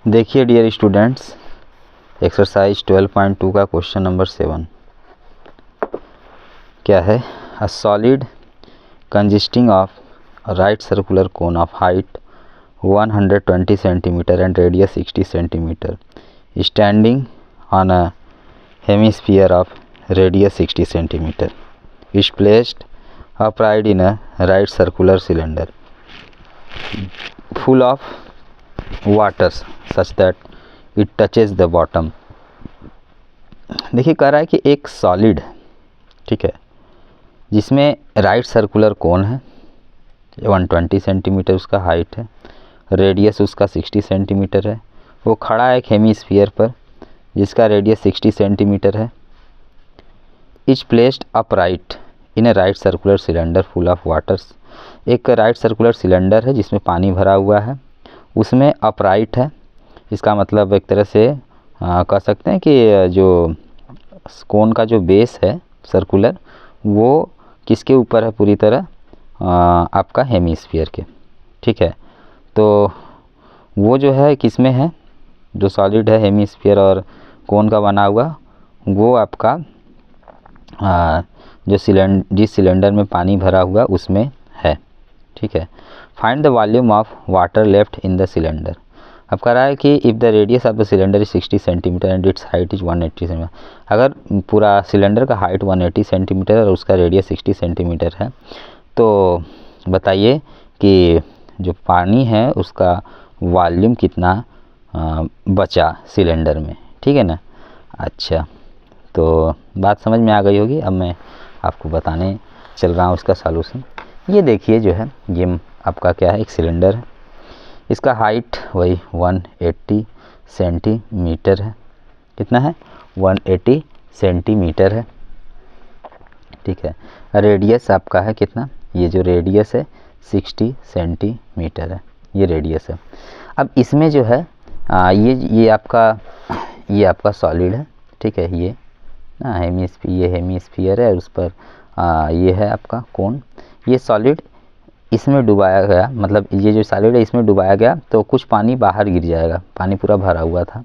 देखिए dear students, exercise 12.2 का question number 7 क्या है। A solid consisting of right circular cone of height 120 centimetre and radius 60 centimetre standing on a hemisphere of radius 60 centimetre is placed upright in a right circular cylinder full of water such that it touches the bottom। देखिए कह रहा है कि एक solid, ठीक है, जिसमें right circular cone है, 120 सेंटीमीटर उसका हाइट है, रेडियस उसका 60 सेंटीमीटर है, वो खड़ा है एक हेमिस्फीयर पर जिसका रेडियस 60 सेंटीमीटर है। Is placed upright in A right circular cylinder full of waters. एक राइट सर्कुलर सिलेंडर है जिसमें पानी भरा हुआ है, उसमें अपराइट है। इसका मतलब एक तरह से कह सकते हैं कि जो कोन का जो बेस है सर्कुलर, वो किसके ऊपर है, पूरी तरह आपका हेमिस्फीयर के, ठीक है। तो वो जो है किस में है, जो सॉलिड है हेमिस्फीयर और कोन का बना हुआ, वो आपका जिस सिलेंडर में पानी भरा हुआ उसमें है, ठीक है। Find the volume of water left in the cylinder. अब कह रहा है कि if the radius of the cylinder is 60 centimetre and it's height is 180 centimetre. अगर पूरा सिलेंडर का हाइट 180 सेंटीमीटर और उसका रेडियस 60 सेंटीमीटर है, तो बताइए कि जो पानी है उसका वॉल्यूम कितना बचा सिलेंडर में, ठीक है ना। अच्छा, तो बात समझ में आ गई होगी। अब मैं आपको बताने चल रहा हूँ इसका सॉल्यूशन। ये देखिए जो है, ये आपका क्या है, एक सिलेंडर है। इसका हाइट वही 180 सेंटीमीटर है। कितना है, 180 सेंटीमीटर है, ठीक है। रेडियस आपका है कितना, ये जो रेडियस है 60 सेंटीमीटर है, ये रेडियस है। अब इसमें जो है ये आपका सॉलिड है, ठीक है। ये हेमिस्फीयर है, उस पर ये है आपका कोन। ये सॉलिड इसमें डुबाया गया, मतलब ये जो सॉलिड है इसमें डुबाया गया तो कुछ पानी बाहर गिर जाएगा। पानी पूरा भरा हुआ था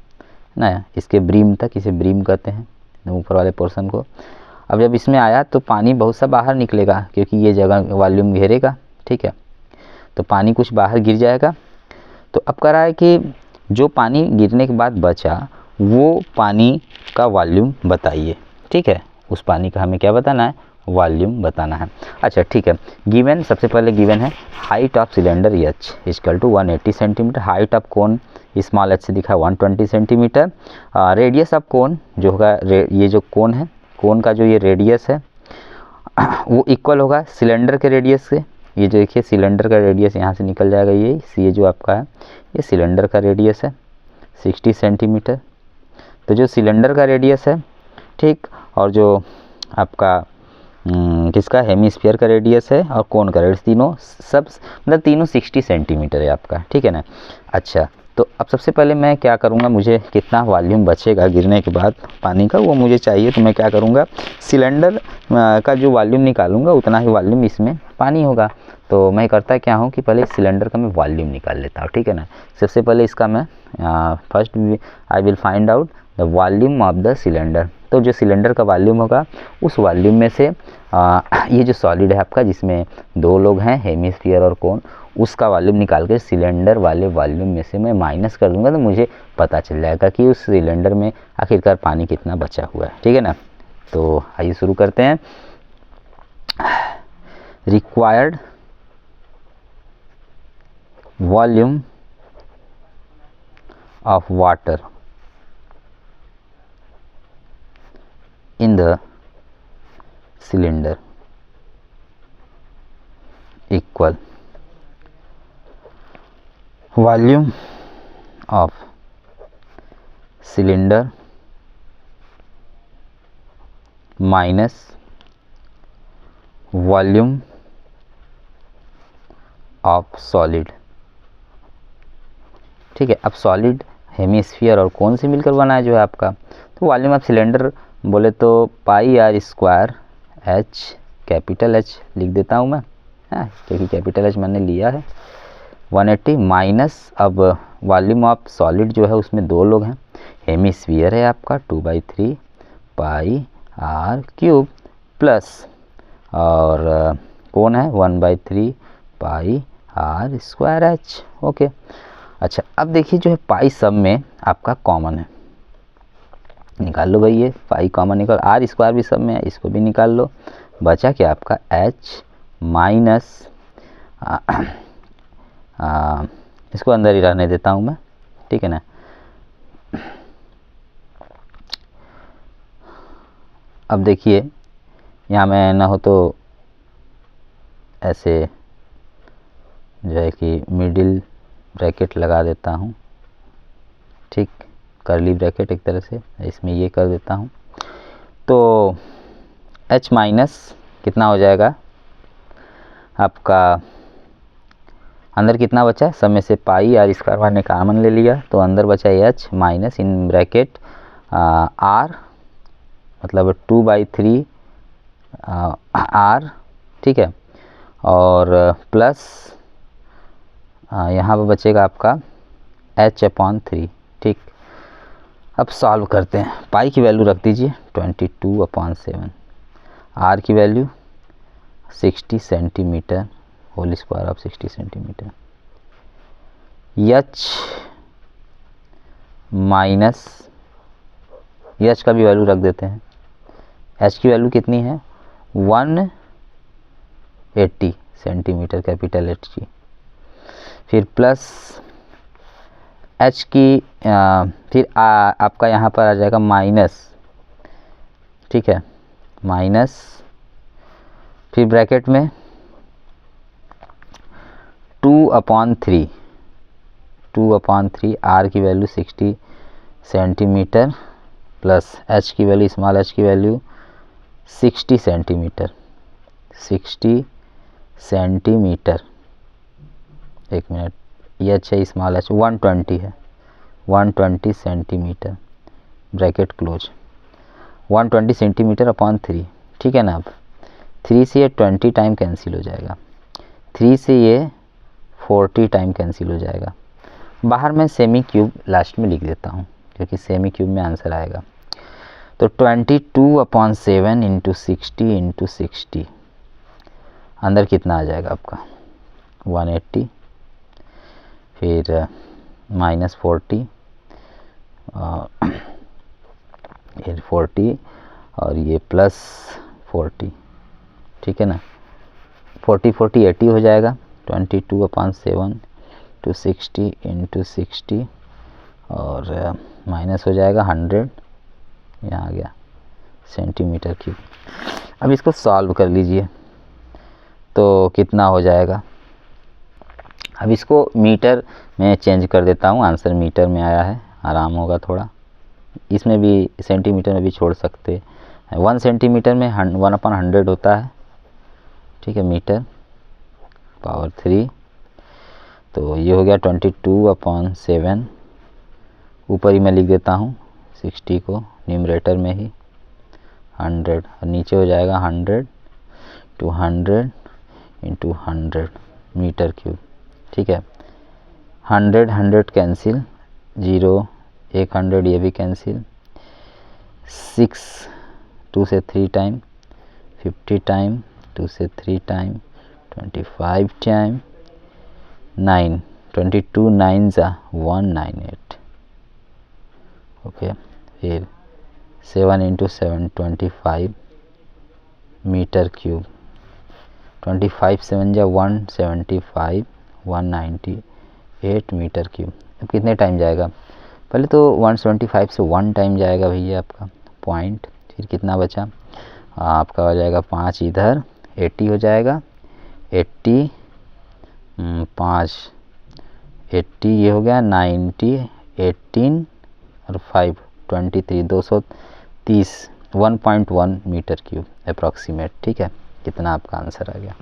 ना, इसके ब्रीम तक, इसे ब्रीम कहते हैं ऊपर वाले पोर्शन को। अब जब इसमें आया तो पानी बहुत सा बाहर निकलेगा, क्योंकि ये जगह वॉल्यूम घेरेगा, ठीक है। तो पानी कुछ बाहर गिर जाएगा। तो अब कह रहा है कि जो पानी गिरने के बाद बचा, वो पानी का वॉल्यूम बताइए, ठीक है। उस पानी का हमें क्या बताना है, वॉल्यूम बताना है। अच्छा, ठीक है। गिवन, सबसे पहले गिवन है height of cylinder h equal to 180 centimetre, height of cone small h से दिखा 120 सेंटीमीटर, रेडियस ऑफ कोन जो होगा, ये जो कोन है, कोन का जो ये रेडियस है वो इक्वल होगा सिलेंडर के रेडियस से। ये जो देखिए सिलेंडर का रेडियस यहाँ से निकल जाएगा, ये जो आपका है ये सिलेंडर का रेडियस है 60 सेंटीमीटर। तो जो सिलेंडर का रेडियस है, ठीक, और जो आपका किसका हेमिस्फीयर का रेडियस है और कोन का रेडियस, तीनों सब मतलब तीनों 60 सेंटीमीटर है आपका, ठीक है ना। अच्छा, तो अब सबसे पहले मैं क्या करूँगा, मुझे कितना वॉल्यूम बचेगा गिरने के बाद पानी का, वो मुझे चाहिए। तो मैं क्या करूँगा, सिलेंडर का जो वॉल्यूम निकालूंगा उतना ही वॉल्यूम इसमें पानी होगा। तो मैं करता क्या हूँ कि पहले सिलेंडर का मैं वॉल्यूम निकाल लेता हूँ, ठीक है ना। सबसे पहले इसका मैं first I will find out the volume of the cylinder. तो जो सिलेंडर का वॉल्यूम होगा उस वॉल्यूम में से ये जो सॉलिड है आपका, जिसमें दो लोग हैं हेमिस्फीयर और कोन, उसका वॉल्यूम निकाल के सिलेंडर वाले वॉल्यूम में से मैं माइनस कर दूंगा, तो मुझे पता चल जाएगा कि उस सिलेंडर में आखिरकार पानी कितना बचा हुआ है, ठीक है ना। तो आइए शुरू करते हैं। Required volume of water in the cylinder equal volume of cylinder minus volume of solid, ठीक है। अब सॉलिड हेमिस्फीयर और कौन से मिलकर बना है जो है आपका, तो वॉल्यूम ऑफ सिलेंडर बोले तो pi r square h, capital H लिख देता हूँ मैं, क्योंकि कैपिटल एच मैंने लिया है। 180 माइनस, अब वॉल्यूम ऑफ सॉलिड जो है उसमें 2 लोग हैं, हेमिस्फीयर है आपका 2/3 पाई आर क्यूब प्लस, और कौन है 1/3 पाई आर स्क्वायर एच। ओके, अच्छा अब देखिए जो है पाई सब में आपका कॉमन है, निकाल लो भाई, ये पाई कॉमन निकाल, आर स्क्वायर भी सब में है, इसको भी निकाल लो। बचा क्या आपका एच माइनस, इसको अंदर ही रहने देता हूँ मैं, ठीक है ना। अब देखिए यहाँ मैं ना हो तो ऐसे जो है कि मिडिल ब्रैकेट लगा देता हूँ, ठीक, कर्ली ब्रैकेट एक तरह से, इसमें ये कर देता हूँ। तो h माइनस कितना हो जाएगा आपका, अंदर कितना बचा है, सब में से पाई आर स्क्वायर मैंने कॉमन ले लिया, तो अंदर बचा h minus in bracket r, मतलब 2/3 आर, ठीक है, और प्लस यहाँ पर बचेगा आपका h/3, ठीक। अब सॉल्व करते हैं, पाई की वैल्यू रख दीजिए 22/7, आर की value 60 centimetre, whole square of 60 centimetre, h minus, h का भी वैल्यू रख देते हैं, एच की वैल्यू कितनी है 180 सेंटीमीटर, कैपिटल एच की, फिर प्लस एच की फिर आपका यहाँ पर आ जाएगा माइनस, ठीक है, माइनस, फिर ब्रैकेट में 2/3 आर की वैल्यू 60 सेंटीमीटर प्लस एच की वैल्यू, स्मॉल एच की वैल्यू 60 सेंटीमीटर, 60 सेंटीमीटर, एक मिनट, ये अच्छा है, स्मॉल एच 120 है, 120 centimetre, bracket close, 120 centimetre upon 3, ठीक है ना। अब 3 से ये 20 टाइम कैंसिल हो जाएगा, 3 से ये 40 टाइम कैंसिल हो जाएगा। बाहर मैं सेमी क्यूब लास्ट में लिख देता हूँ क्योंकि सेमी क्यूब में आंसर आएगा। तो 22/7 इंटू 60 अंदर कितना आ जाएगा आपका 180, फिर माइनस 40 फिर 40 और ये प्लस 40, ठीक है ना, 40 80 हो जाएगा, 22/7 टू 60 इंटू 60 और माइनस हो जाएगा 100, यहाँ आ गया सेंटीमीटर क्यूब। अब इसको सॉल्व कर लीजिए तो कितना हो जाएगा, अब इसको मीटर में चेंज कर देता हूँ, आंसर मीटर में आया है, आराम होगा थोड़ा, इसमें भी सेंटीमीटर में भी छोड़ सकते हैं, 1 सेंटीमीटर में 1/100 होता है, ठीक है, मीटर पावर 3, तो ये हो गया 22/7, ऊपर ही मैं लिख देता हूँ 60 को न्यूमरेटर में ही, 100 और नीचे हो जाएगा 100 टू 100 इंटू 100 मीटर क्यूब, ठीक है। 100 कैंसिल, 0 100 ये भी कैंसिल, 6 2 से 3 टाइम, 50 टाइम, 2 से 3 टाइम, 25 टाइम, 9 22 9 ज़ा 198, ओके, फिर 7 इंटू 7 25 मीटर क्यूब, 25 7 ज़ा 175, 198 मीटर क्यूब। अब कितने टाइम जाएगा, पहले तो 175 से 1 टाइम जाएगा भैया आपका पॉइंट, फिर कितना बचा आपका हो जाएगा 5 इधर, 80 हो जाएगा, 80 5 80 ये हो गया 90, 18 और 5 23 230 1.1 मीटर क्यूब अप्रॉक्सीमेट, ठीक है, कितना आपका आंसर आ गया।